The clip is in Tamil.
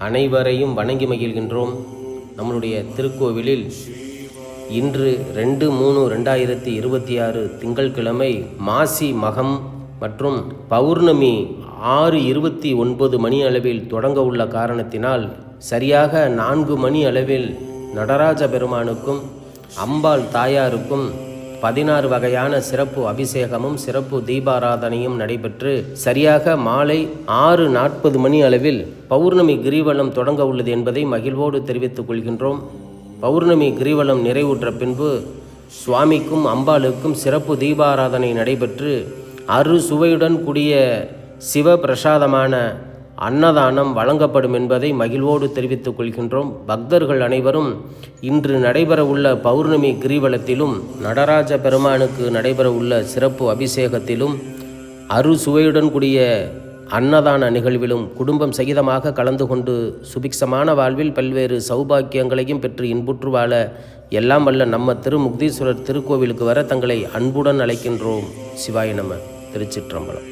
அனைவரையும் வணங்கி மகிழ்கின்றோம். நம்மளுடைய திருக்கோவிலில் இன்று 2/3/2026 திங்கட்கிழமை மாசி மகம் மற்றும் பௌர்ணமி 6:29 மணி அளவில் தொடங்க உள்ள காரணத்தினால் சரியாக 4 மணி அளவில் நடராஜ பெருமானுக்கும் அம்பாள் தாயாருக்கும் 16 வகையான சிறப்பு அபிஷேகமும் சிறப்பு தீபாராதனையும் நடைபெற்று சரியாக மாலை 6:40 மணி அளவில் பௌர்ணமி கிரிவலம் தொடங்க உள்ளது என்பதை மகிழ்வோடு தெரிவித்துக் கொள்கின்றோம். பௌர்ணமி கிரிவலம் நிறைவுற்ற பின்பு சுவாமிக்கும் அம்பாளுக்கும் சிறப்பு தீபாராதனை நடைபெற்று அறுசுவையுடன் கூடிய சிவ பிரசாதமான அன்னதானம் வழங்கப்படும் என்பதை மகிழ்வோடு தெரிவித்துக் கொள்கின்றோம். பக்தர்கள் அனைவரும் இன்று நடைபெற உள்ள பௌர்ணமி கிரிவலத்திலும் நடராஜ பெருமானுக்கு நடைபெற உள்ள சிறப்பு அபிஷேகத்திலும் அறுசுவையுடன் கூடிய அன்னதான நிகழ்விலும் குடும்பம் சகிதமாக கலந்து கொண்டு சுபிக்ஷமான வாழ்வில் பல்வேறு சௌபாக்கியங்களையும் பெற்று இன்புற்று வாழ எல்லாம் வல்ல நம்ம திருமுக்தீஸ்வரர் திருக்கோவிலுக்கு வர தங்களை அன்புடன் அழைக்கின்றோம். சிவாய நம. திருச்சிற்றம்பலம்.